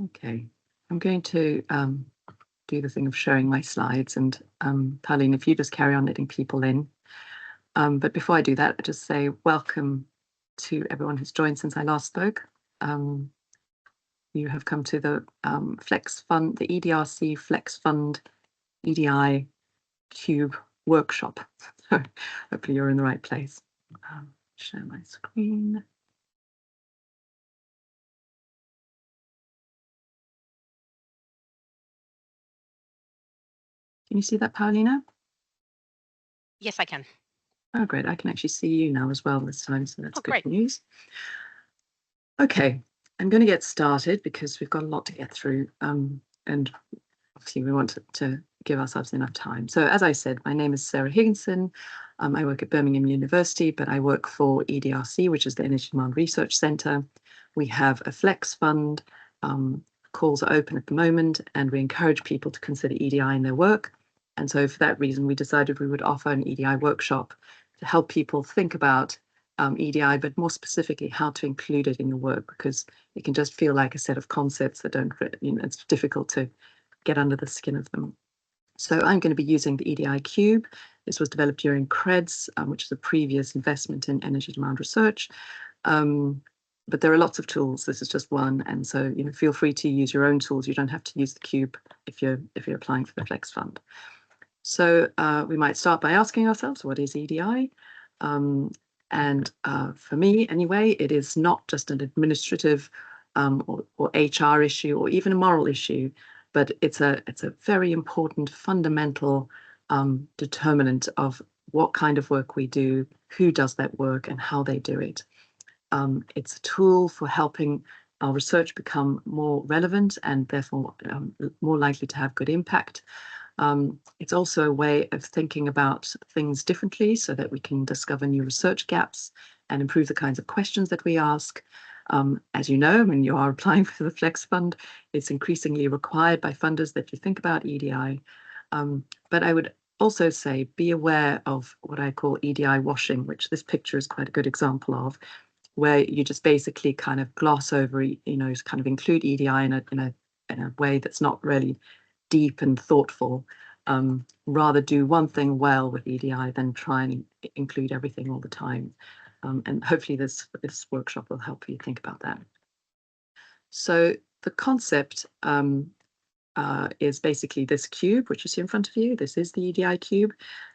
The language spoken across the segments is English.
Okay, I'm going to do the thing of showing my slides, and Pauline, if you just carry on letting people in. But before I do that, I just say welcome to everyone who's joined since I last spoke. You have come to the Flex Fund, the EDRC Flex Fund EDI Cube workshop. So hopefully you're in the right place. Share my screen. Can you see that, Paulina? Yes, I can. Oh, great. I can actually see you now as well this time, so that's good great news. Okay, I'm going to get started because we've got a lot to get through, and obviously we want to give ourselves enough time. So as I said, my name is Sarah Higginson. I work at Birmingham University, but I work for EDRC, which is the Energy Demand Research Centre. We have a Flex Fund. Calls are open at the moment, and we encourage people to consider EDI in their work. And so for that reason, we decided we would offer an EDI workshop to help people think about EDI, but more specifically how to include it in your work, because it can just feel like a set of concepts that don't, it's difficult to get under the skin of them. So I'm going to be using the EDI Cube. This was developed during CREDS, which is a previous investment in energy demand research. But there are lots of tools. This is just one, and so feel free to use your own tools. You don't have to use the Cube if you're applying for the Flex Fund. So we might start by asking ourselves, what is EDI? And for me, anyway, it is not just an administrative or HR issue or even a moral issue, but it's a very important fundamental determinant of what kind of work we do, who does that work, and how they do it. It's a tool for helping our research become more relevant and therefore more likely to have good impact. It's also a way of thinking about things differently so that we can discover new research gaps and improve the kinds of questions that we ask. As you know, when you are applying for the Flex Fund, it's increasingly required by funders that you think about EDI. But I would also say be aware of what I call EDI washing, which this picture is quite a good example of, where you just basically kind of gloss over, kind of include EDI in a way that's not really deep and thoughtful. Rather do one thing well with EDI than try and include everything all the time. And hopefully this workshop will help you think about that. So the concept is basically this cube, which you see in front of you. This is the EDI cube.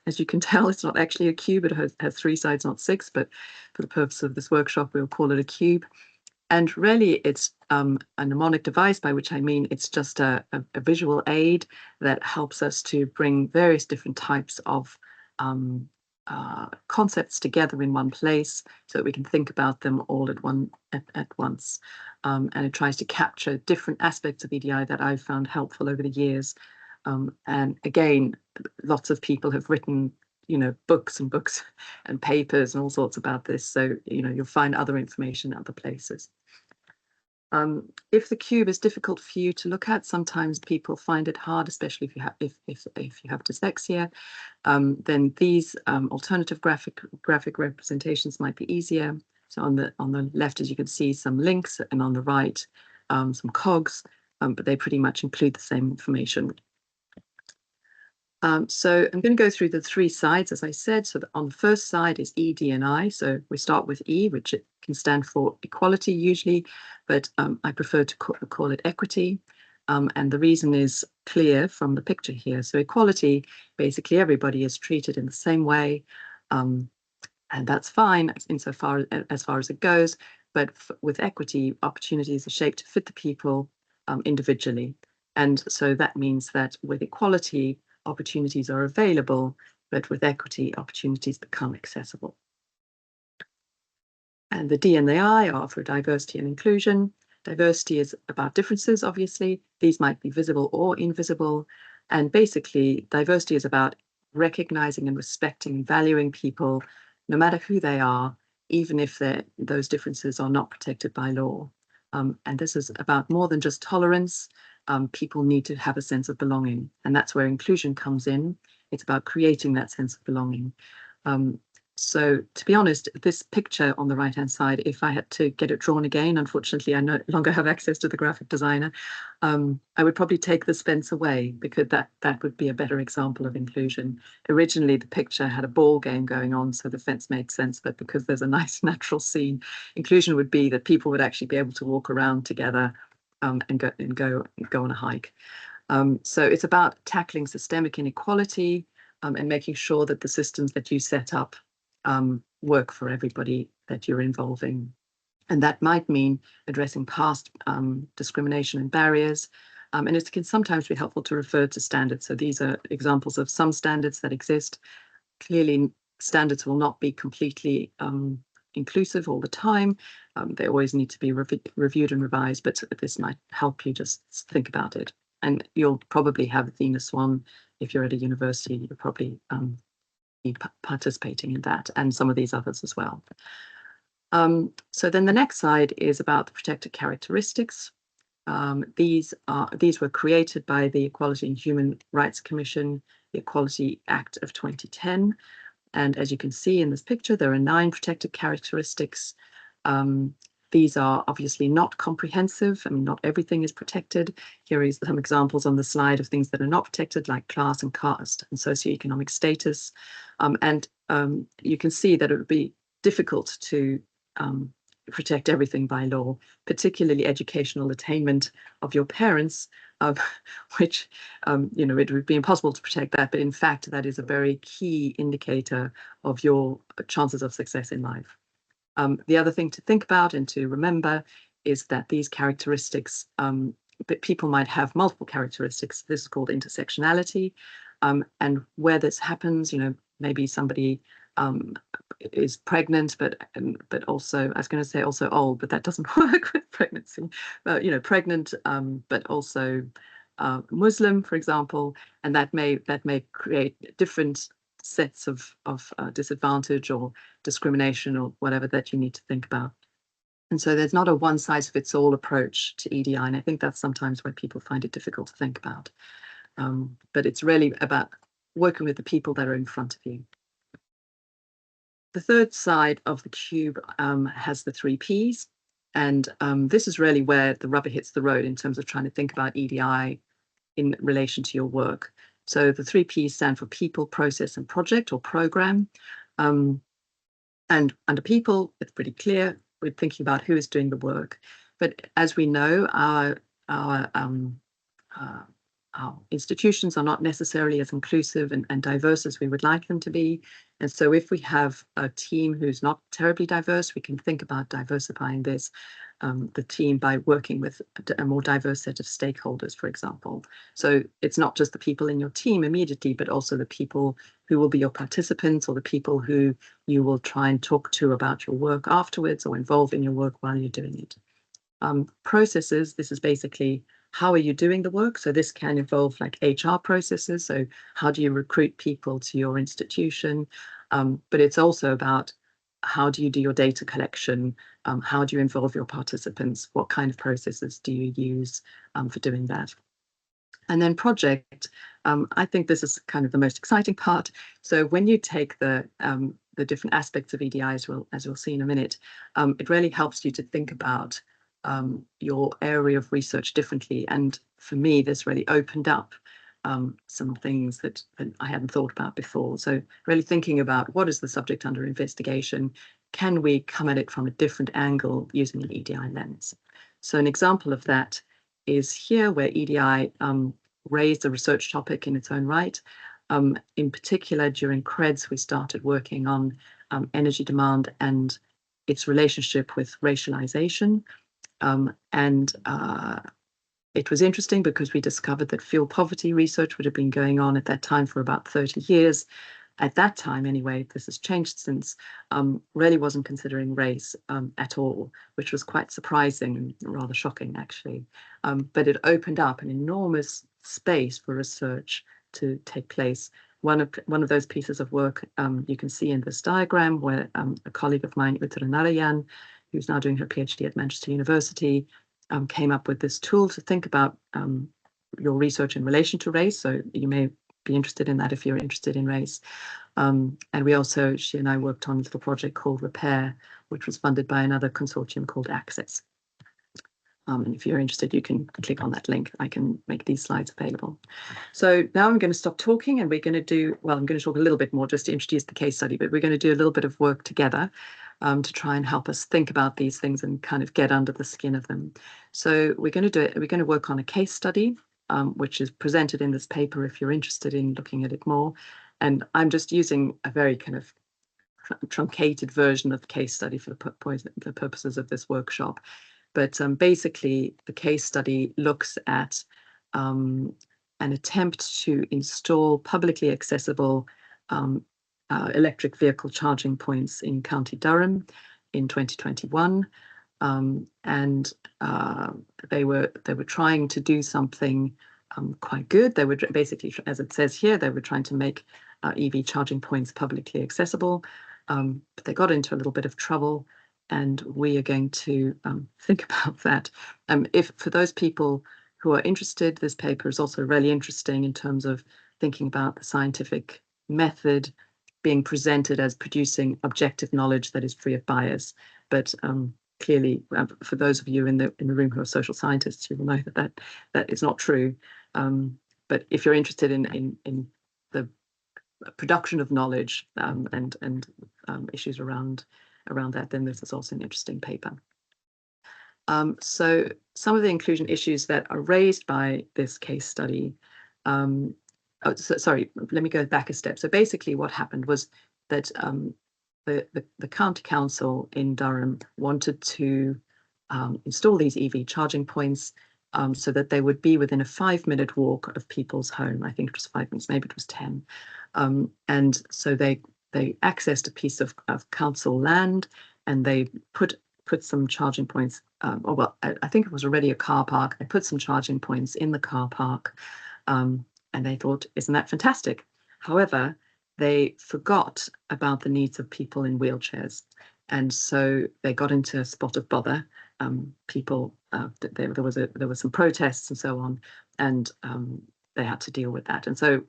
As you can tell, it's not actually a cube. It has 3 sides, not 6, but for the purpose of this workshop, we'll call it a cube. And really, it's a mnemonic device, by which I mean it's just a visual aid that helps us to bring various different types of concepts together in one place so that we can think about them all at once. And it tries to capture different aspects of EDI that I've found helpful over the years. And again, lots of people have written books and books and papers and all sorts about this. So, you'll find other information in other places. If the cube is difficult for you to look at, sometimes people find it hard, especially if you have dyslexia. Then these alternative graphic representations might be easier. So on the left, as you can see, some links, and on the right, some cogs, but they pretty much include the same information. So I'm going to go through the 3 sides, as I said. So on the first side is ED&I. So we start with E, which it can stand for equality usually, but I prefer to call it equity. And the reason is clear from the picture here. So equality, basically everybody is treated in the same way. And that's fine insofar as far as it goes. But with equity, opportunities are shaped to fit the people individually. And so that means that with equality, opportunities are available, but with equity, opportunities become accessible. And the D and the I are for diversity and inclusion. Diversity is about differences, obviously. These might be visible or invisible. And basically, diversity is about recognizing and respecting and valuing people, no matter who they are, even if those differences are not protected by law. And this is about more than just tolerance. People need to have a sense of belonging, and that's where inclusion comes in. It's about creating that sense of belonging. So to be honest, this picture on the right-hand side, if I had to get it drawn again, unfortunately, I no longer have access to the graphic designer. I would probably take this fence away because that would be a better example of inclusion. Originally, the picture had a ball game going on, so the fence made sense. But because there's a nice natural scene, inclusion would be that people would actually be able to walk around together and go on a hike. So it's about tackling systemic inequality and making sure that the systems that you set up work for everybody that you're involving. And that might mean addressing past discrimination and barriers. And it can sometimes be helpful to refer to standards. So these are examples of some standards that exist. Clearly, standards will not be completely inclusive all the time. They always need to be reviewed and revised, but this might help you just think about it. And you'll probably have Athena Swan if you're at a university. You'll probably be participating in that, and some of these others as well. So then the next slide is about the protected characteristics. These were created by the Equality and Human Rights Commission, the Equality Act of 2010. And as you can see in this picture, there are 9 protected characteristics. These are obviously not comprehensive. I mean, not everything is protected. Here is some examples on the slide of things that are not protected, like class and caste and socioeconomic status. You can see that it would be difficult to protect everything by law, particularly educational attainment of your parents, which, it would be impossible to protect that. But in fact, that is a very key indicator of your chances of success in life. The other thing to think about and to remember is that these characteristics, but people might have multiple characteristics. This is called intersectionality. And where this happens, maybe somebody is pregnant, but also, I was going to say also old, but that doesn't work with pregnancy. Pregnant, but also Muslim, for example, and that may create different sets of disadvantage or discrimination or whatever that you need to think about. And so there's not a one-size-fits-all approach to EDI, and I think that's sometimes where people find it difficult to think about. But it's really about working with the people that are in front of you. The third side of the cube has the 3 Ps, and this is really where the rubber hits the road in terms of trying to think about EDI in relation to your work. So the 3 Ps stand for people, process, and project or program. And under people, it's pretty clear. We're thinking about who is doing the work. But as we know, our institutions are not necessarily as inclusive and diverse as we would like them to be. And so if we have a team who's not terribly diverse, we can think about diversifying the team by working with a more diverse set of stakeholders, for example. So it's not just the people in your team immediately, but also the people who will be your participants or the people who you will try and talk to about your work afterwards or involve in your work while you're doing it. Processes, this is basically how are you doing the work? So this can involve like HR processes. So how do you recruit people to your institution? But it's also about how do you do your data collection? How do you involve your participants? What kind of processes do you use for doing that? And then project, I think this is kind of the most exciting part. So when you take the different aspects of EDI, as we'll see in a minute, it really helps you to think about your area of research differently. And for me, this really opened up some things that I hadn't thought about before. So really thinking about what is the subject under investigation? Can we come at it from a different angle using an EDI lens? So an example of that is here where EDI raised a research topic in its own right. In particular, during CREDS, we started working on energy demand and its relationship with racialization. It was interesting because we discovered that fuel poverty research would have been going on at that time for about 30 years. At that time, anyway, this has changed since, really wasn't considering race at all, which was quite surprising and rather shocking, actually. But it opened up an enormous space for research to take place. One of those pieces of work you can see in this diagram where a colleague of mine, Uttara Narayan, who's now doing her PhD at Manchester University, came up with this tool to think about your research in relation to race. So you may be interested in that if you're interested in race. And we also, she and I worked on a little project called Repair, which was funded by another consortium called Access. And if you're interested, you can click on that link. I can make these slides available. So now I'm going to stop talking and we're going to do, well, I'm going to talk a little bit more just to introduce the case study, but we're going to do a little bit of work together to try and help us think about these things and kind of get under the skin of them. So we're going to do it. We're going to work on a case study, which is presented in this paper if you're interested in looking at it more. And I'm just using a very kind of truncated version of the case study for the purposes of this workshop. But basically, the case study looks at an attempt to install publicly accessible electric vehicle charging points in County Durham in 2021. And they were trying to do something quite good. They were basically, as it says here, they were trying to make EV charging points publicly accessible. But they got into a little bit of trouble, and we are going to think about that. If for those people who are interested, this paper is also really interesting in terms of thinking about the scientific method being presented as producing objective knowledge that is free of bias. But clearly, for those of you in the room who are social scientists, you will know that is not true. But if you're interested in the production of knowledge and issues around that, then this is also an interesting paper. So some of the inclusion issues that are raised by this case study, sorry, let me go back a step. So basically what happened was that the county council in Durham wanted to install these EV charging points so that they would be within a 5-minute walk of people's home. I think it was 5 minutes, maybe it was 10. And so they accessed a piece of council land, and they put some charging points. I think it was already a car park. They put some charging points in the car park, and they thought, isn't that fantastic? However, they forgot about the needs of people in wheelchairs, and so they got into a spot of bother. People, there was some protests and so on, and they had to deal with that. And so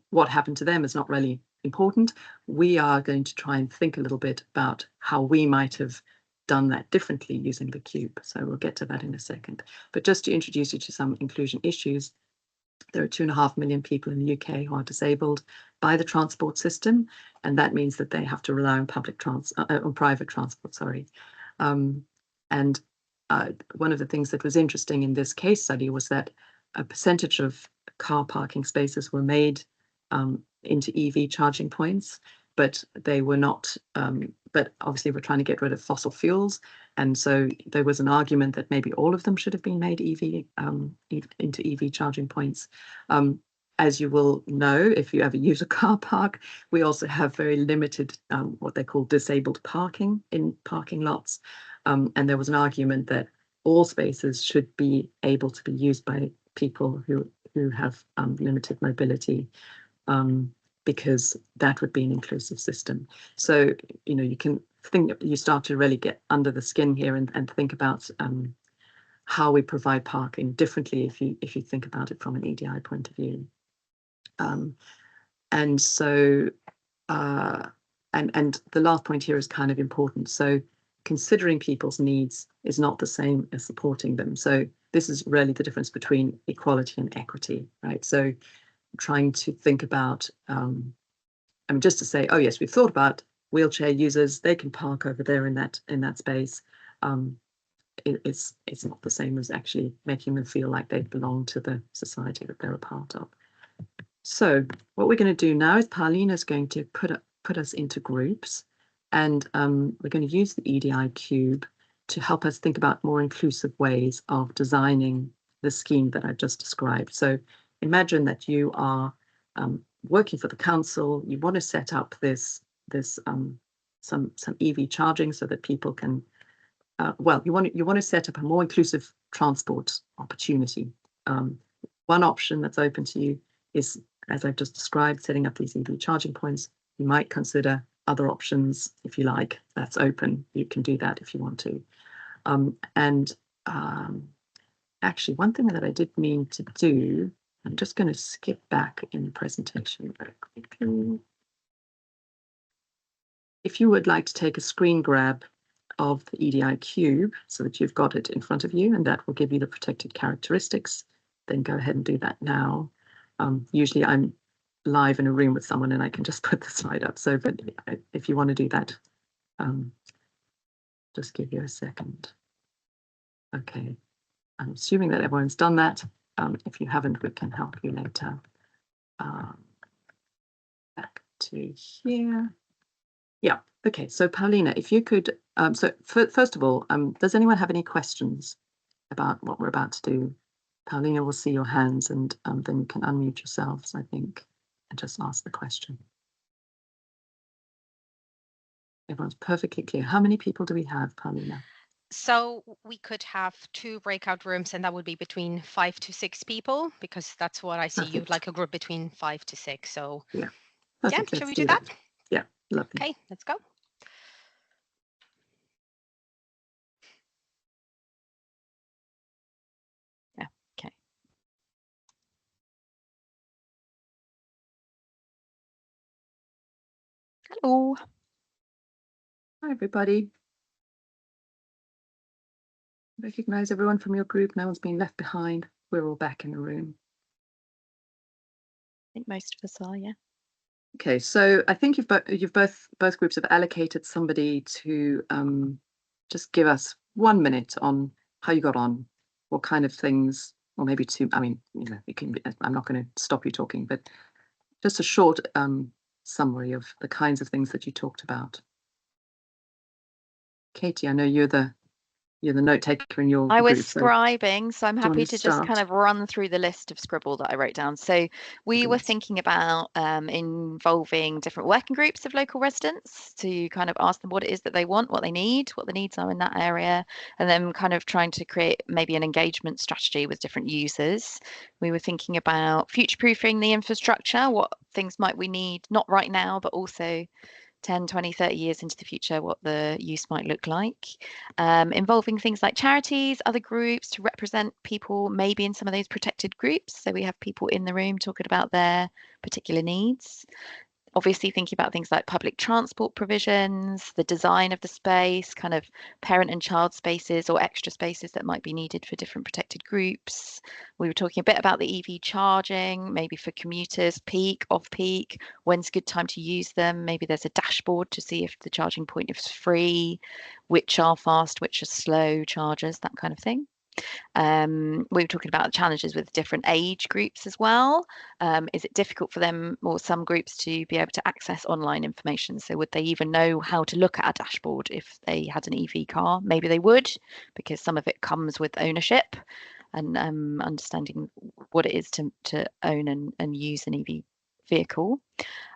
what happened to them is not really important. We are going to try and think a little bit about how we might have done that differently using the cube. So we'll get to that in a second. But just to introduce you to some inclusion issues, there are 2.5 million people in the UK who are disabled by the transport system, and that means that they have to rely on private transport. Sorry, and one of the things that was interesting in this case study was that a percentage of car parking spaces were made into EV charging points, but they were not. But obviously, we're trying to get rid of fossil fuels, and so there was an argument that maybe all of them should have been made into EV charging points. As you will know, if you ever use a car park, we also have very limited what they call disabled parking in parking lots, and there was an argument that all spaces should be able to be used by people who have limited mobility. Because that would be an inclusive system. So, you can think, you start to really get under the skin here and think about how we provide parking differently if you think about it from an EDI point of view. And so, and the last point here is kind of important. So considering people's needs is not the same as supporting them. So this is really the difference between equality and equity, right? So trying to think about, just to say, oh yes, we've thought about wheelchair users, they can park over there in that space. It's not the same as actually making them feel like they belong to the society that they're a part of. So what we're going to do now is Paulina's going to put us into groups, and we're going to use the EDI cube to help us think about more inclusive ways of designing the scheme that I've just described. So imagine that you are working for the council. You want to set up some EV charging so that people can. You want to set up a more inclusive transport opportunity. One option that's open to you is, as I've just described, setting up these EV charging points. You might consider other options if you like. That's open. You can do that if you want to. Actually, one thing that I did mean to do, I'm just going to skip back in the presentation very quickly. if you would like to take a screen grab of the EDI cube so that you've got it in front of you and that will give you the protected characteristics, then go ahead and do that now. Usually I'm live in a room with someone and I can just put the slide up. So, but if you want to do that, just give you a second. Okay, I'm assuming that everyone's done that. If you haven't, we can help you later. Back to here. Yeah, okay, so Paulina, if you could, first of all, does anyone have any questions about what we're about to do? Paulina will see your hands and then you can unmute yourselves, I think, and just ask the question. Everyone's perfectly clear. How many people do we have, Paulina? So we could have 2 breakout rooms, and that would be between 5 to 6 people, because that's what I see. You'd Perfect. like a group between 5 to 6. So Yeah, perfect. yeah, shall Let's we do do that. that? Yeah, lovely. Okay, let's go. Yeah, okay. Hello. Hi, everybody. Recognize everyone from your group. No one's been left behind. We're all back in the room. I think most of us are, yeah. Okay, so I think both groups have allocated somebody to just give us 1 minute on how you got on, what kind of things, or maybe 2. I mean, you know, you can. I'm not going to stop you talking, but just a short summary of the kinds of things that you talked about. Katie, I know you're the note taker in your I was group. So scribing, so I'm do you want happy to to just kind start? of run through the list of scribble that I wrote down. So we were Brilliant. thinking about involving different working groups of local residents to kind of ask them what it is that they want, what they need, what the needs are in that area, and then kind of trying to create maybe an engagement strategy with different users. We were thinking about future-proofing the infrastructure, what things might we need, not right now, but also 10, 20, 30 years into the future, what the use might look like. Involving things like charities, other groups to represent people maybe in some of those protected groups. So we have people in the room talking about their particular needs. Obviously thinking about things like public transport provisions, the design of the space, kind of parent and child spaces or extra spaces that might be needed for different protected groups. We were talking a bit about the EV charging, maybe for commuters, peak, off peak, when's a good time to use them. Maybe there's a dashboard to see if the charging point is free, which are fast, which are slow chargers, that kind of thing. We were talking about challenges with different age groups as well. Is it difficult for them or some groups to be able to access online information? So would they even know how to look at a dashboard if they had an EV car? Maybe they would, because some of it comes with ownership and understanding what it is to own and use an EV vehicle.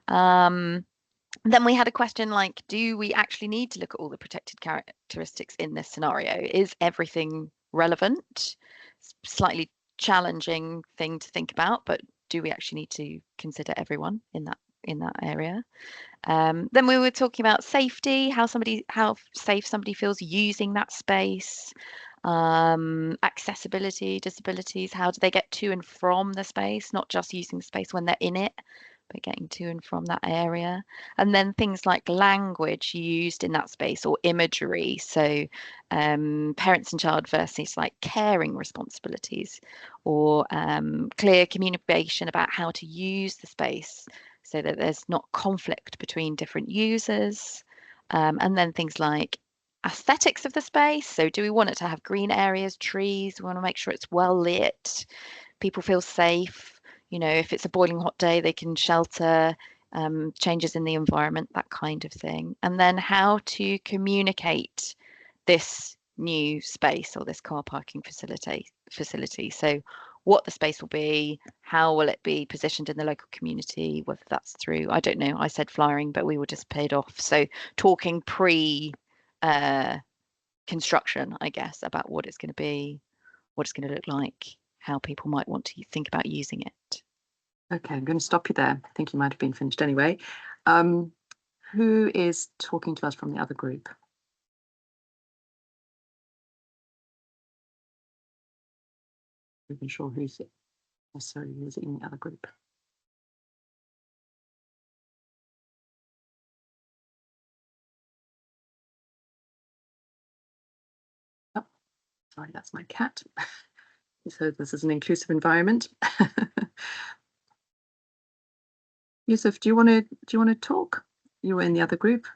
Then we had a question like, do we actually need to look at all the protected characteristics in this scenario? Is everything relevant? Slightly challenging thing to think about, but do we actually need to consider everyone in that area? Then we were talking about safety, how safe somebody feels using that space, accessibility, disabilities, how do they get to and from the space, not just using the space when they're in it, but getting to and from that area. And then things like language used in that space or imagery. So parents and child versus like caring responsibilities or clear communication about how to use the space so that there's not conflict between different users. And then things like aesthetics of the space. So do we want it to have green areas, trees? We want to make sure it's well lit, people feel safe. You know, if it's a boiling hot day, they can shelter, changes in the environment, that kind of thing. And then how to communicate this new space or this car parking facility. So what the space will be, how will it be positioned in the local community, whether that's through, I don't know, I said flyering, but we were just paid off. So talking construction, I guess, about what it's going to be, what it's going to look like, how people might want to think about using it. Okay, I'm going to stop you there. I think you might have been finished anyway. Who is talking to us from the other group? I'm not sure who's necessarily who's in the other group. Sorry, that's my cat. So this is an inclusive environment. Yusuf, do you want to talk? You were in the other group.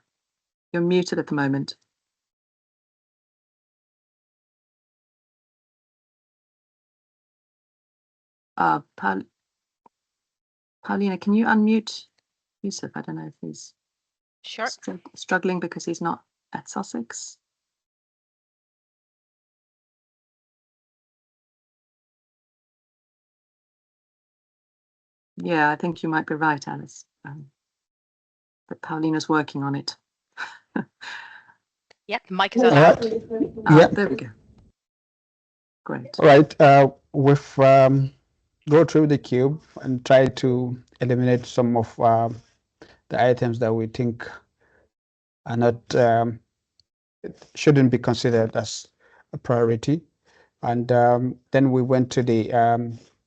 You're muted at the moment. Paulina, can you unmute Yusuf? I don't know if he's struggling because he's not at Sussex. Yeah, I think you might be right, Alice. But Paulina's working on it. Yeah, the mic is unlocked. Yeah, there we go. Great. All right, we've go through the cube and try to eliminate some of the items that we think are not shouldn't be considered as a priority. And then we went to the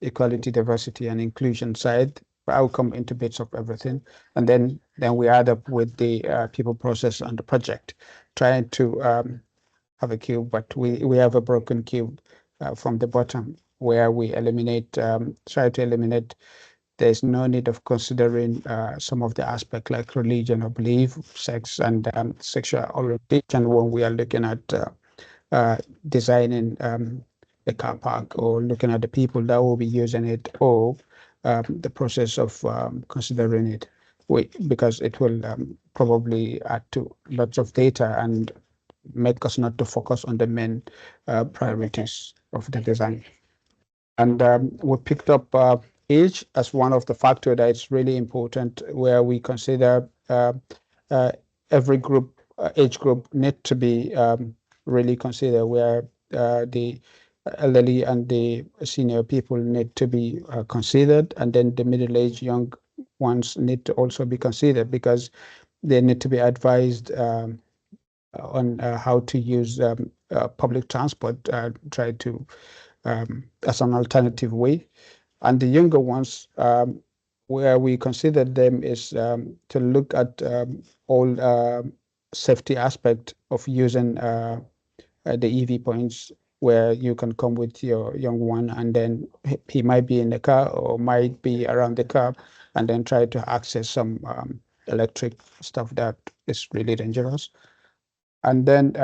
equality, diversity, and inclusion side. I'll come into bits of everything, and then we add up with the people, process, and the project, trying to have a cube, but we have a broken cube from the bottom where we eliminate, try to eliminate. There's no need of considering some of the aspects like religion or belief, sex, and sexual orientation when we are looking at designing the car park or looking at the people that will be using it, or the process of considering it, because it will probably add to lots of data and make us not to focus on the main priorities of the design. And we picked up age as one of the factors that is really important, where we consider every group, age group, need to be really considered, where the elderly and the senior people need to be considered, and then the middle-aged young ones need to also be considered, because they need to be advised on how to use public transport, try to as an alternative way. And the younger ones, where we consider them is to look at all safety aspect of using the EV points, where you can come with your young one, and then he might be in the car or might be around the car, and then try to access some electric stuff that is really dangerous. And then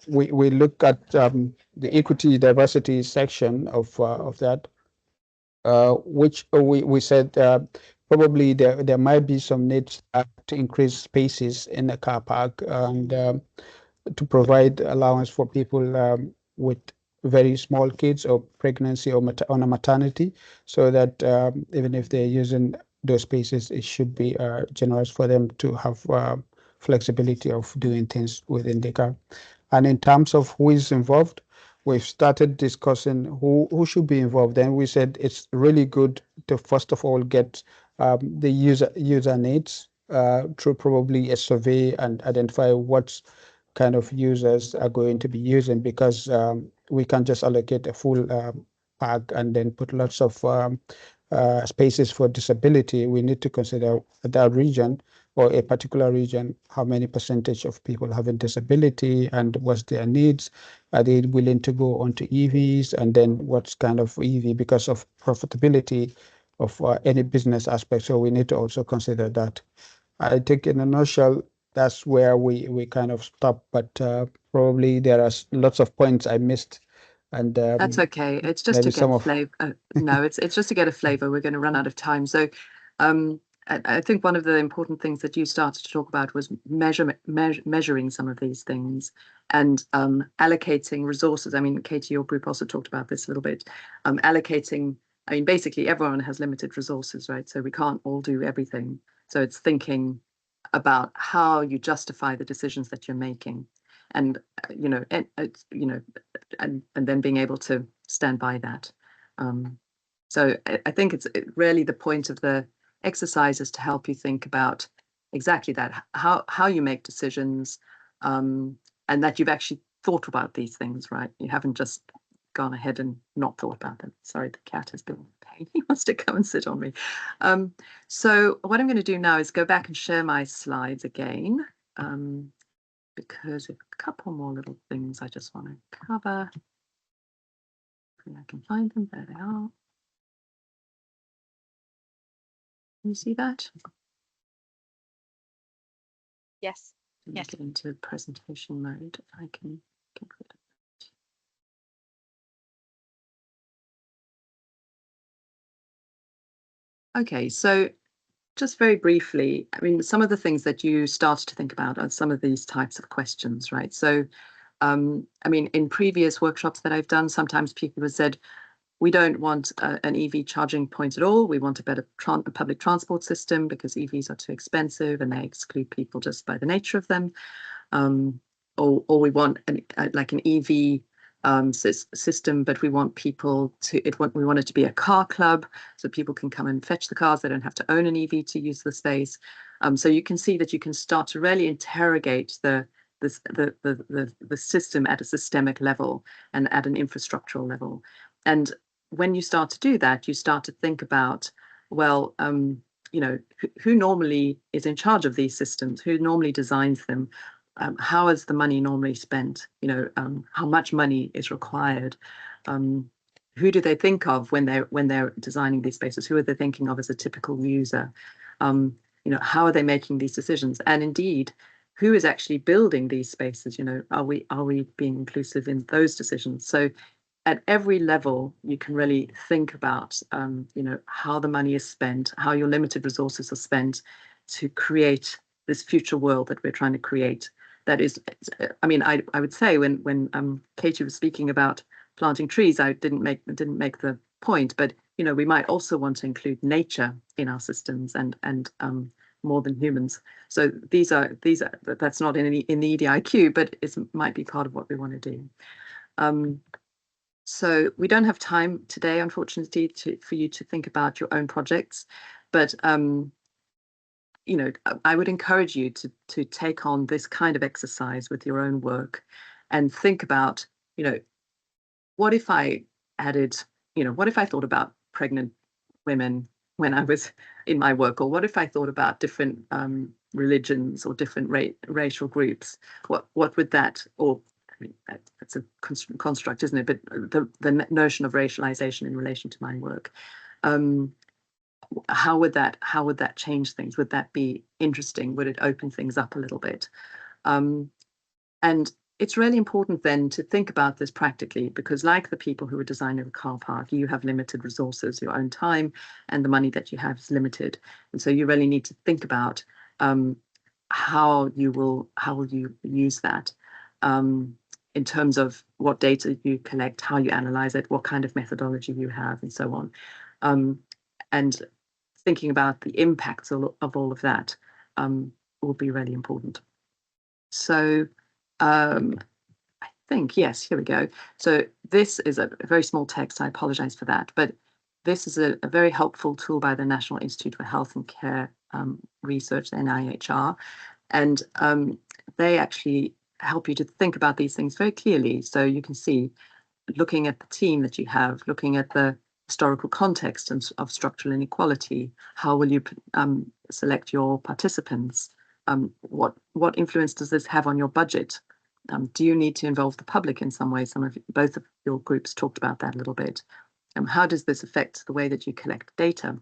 we look at the equity diversity section of that, which we said probably there might be some needs to increase spaces in the car park, and to provide allowance for people with very small kids or pregnancy or on a maternity, so that even if they're using those spaces, it should be generous for them to have flexibility of doing things within the car. And in terms of who is involved, we've started discussing who should be involved. Then we said it's really good to first of all get the user needs through probably a survey, and identify what kind of users are going to be using, because we can't just allocate a full park and then put lots of spaces for disability. We need to consider that region, or a particular region, how many percentage of people having disability, and what's their needs. Are they willing to go onto EVs, and then what's kind of EV, because of profitability of any business aspect. So we need to also consider that. I think in a nutshell, that's where we kind of stop, but probably there are lots of points I missed. And that's okay. It's just to get a flavor. No, it's just to get a flavor. We're going to run out of time. So I think one of the important things that you started to talk about was measuring some of these things, and allocating resources. I mean, Katie, your group also talked about this a little bit. Allocating, I mean, basically everyone has limited resources, right? So we can't all do everything. So it's thinking about how you justify the decisions that you're making, and and then being able to stand by that. So I think it's really the point of the exercise is to help you think about exactly that, how you make decisions, and that you've actually thought about these things, right? You haven't just gone ahead and not thought about them. Sorry, the cat has been a pain. He wants to come and sit on me. So what I'm going to do now is go back and share my slides again, because a couple more little things I just want to cover. Hopefully I can find them. There they are. Can you see that? Yes. Let me get into presentation mode. If I can get rid of it. Okay, so just very briefly, I mean, some of the things that you started to think about are some of these types of questions, right? So, I mean, in previous workshops that I've done, sometimes people have said, we don't want an EV charging point at all. We want a better public transport system because EVs are too expensive and they exclude people just by the nature of them. Or we want like an EV system, but we want people to we want it to be a car club so people can come and fetch the cars. They don't have to own an EV to use the space. So you can see that you can start to really interrogate the system at a systemic level and at an infrastructural level. And when you start to do that, you start to think about, well, you know, who normally is in charge of these systems, who normally designs them, how is the money normally spent, you know, how much money is required, who do they think of when they're designing these spaces, who are they thinking of as a typical user, you know, how are they making these decisions, and indeed, who is actually building these spaces, you know, are we being inclusive in those decisions? So at every level, you can really think about, you know, how the money is spent, how your limited resources are spent to create this future world that we're trying to create. That is, I mean, I would say when Katie was speaking about planting trees, I didn't make the point, but you know, we might also want to include nature in our systems and more than humans. So these are that's not in the EDIQ, but it might be part of what we want to do. So we don't have time today, unfortunately, for you to think about your own projects, but you know, I would encourage you to take on this kind of exercise with your own work and think about, you know, what if I added, you know, what if I thought about pregnant women when I was in my work, or what if I thought about different religions or different racial groups? What would that, or I mean, that's a construct, isn't it? But the notion of racialization in relation to my work, how would that change things? Would that be interesting? Would it open things up a little bit? And it's really important then to think about this practically, because like the people who are designing a car park, you have limited resources, your own time and the money that you have is limited. And so you really need to think about how will you use that in terms of what data you collect, how you analyze it, what kind of methodology you have, and so on. And thinking about the impacts of all of that will be really important. So I think, yes, here we go. So this is a very small text. I apologize for that, but this is a very helpful tool by the National Institute for Health and Care Research, the NIHR, and they actually help you to think about these things very clearly. So you can see, looking at the team that you have, looking at the historical context of structural inequality, how will you select your participants? What influence does this have on your budget? Do you need to involve the public in some way? Both of your groups talked about that a little bit. How does this affect the way that you collect data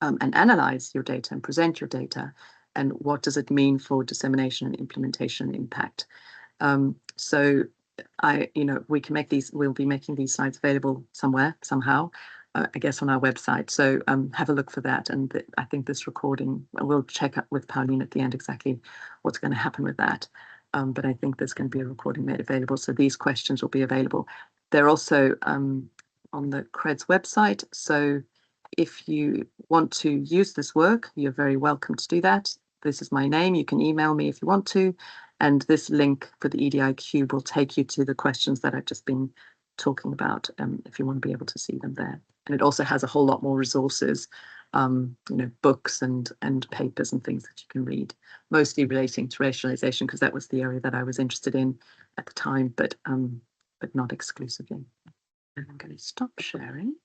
and analyze your data and present your data? And what does it mean for dissemination and implementation impact? So we can make these, we'll be making these slides available somewhere, somehow, I guess on our website. So have a look for that. And I think this recording, we'll check up with Pauline at the end exactly what's going to happen with that. But I think there's going to be a recording made available. So these questions will be available. They're also on the CRED's website. So if you want to use this work, you're very welcome to do that. This is my name. You can email me if you want to. And this link for the EDIQ will take you to the questions that I've just been talking about, if you want to be able to see them there. And it also has a whole lot more resources, books and papers and things that you can read, mostly relating to racialization, because that was the area that I was interested in at the time, but not exclusively. And I'm going to stop sharing.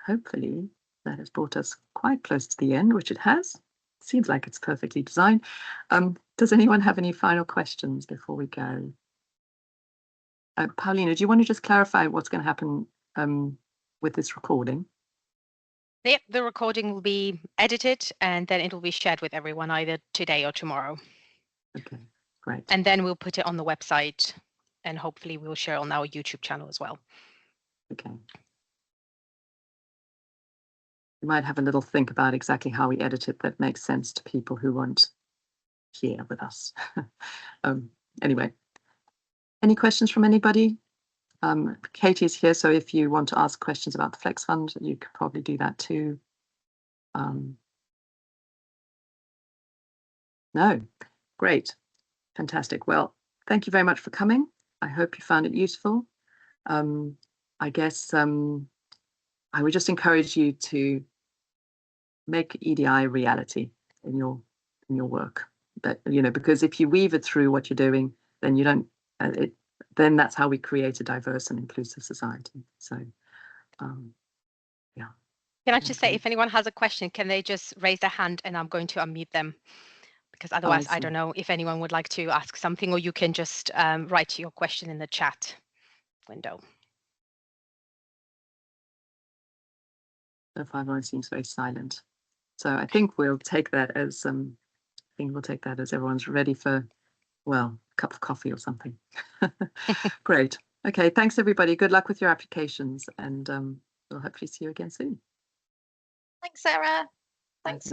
Hopefully that has brought us quite close to the end, which it has. Seems like it's perfectly designed. Does anyone have any final questions before we go? Paulina, do you want to just clarify what's going to happen with this recording? Yep, the recording will be edited and then it will be shared with everyone either today or tomorrow. Okay, great. And then we'll put it on the website and hopefully we'll share on our YouTube channel as well. Okay. We might have a little think about exactly how we edit it that makes sense to people who weren't here with us. Anyway, any questions from anybody? Katie is here, so if you want to ask questions about the Flex Fund, you could probably do that too. No, great, fantastic. Well, thank you very much for coming. I hope you found it useful. I guess I would just encourage you to make EDI a reality in your work. But because if you weave it through what you're doing, then you don't. Then that's how we create a diverse and inclusive society. So, yeah. Can I just say, if anyone has a question, can they just raise their hand and I'm going to unmute them? Because otherwise, I don't know if anyone would like to ask something, or you can just write your question in the chat window. So far, everyone seems very silent. So I think we'll take that as everyone's ready for, well, a cup of coffee or something. Great. Okay, thanks everybody. Good luck with your applications, and we'll hopefully see you again soon. Thanks, Sarah. Thanks.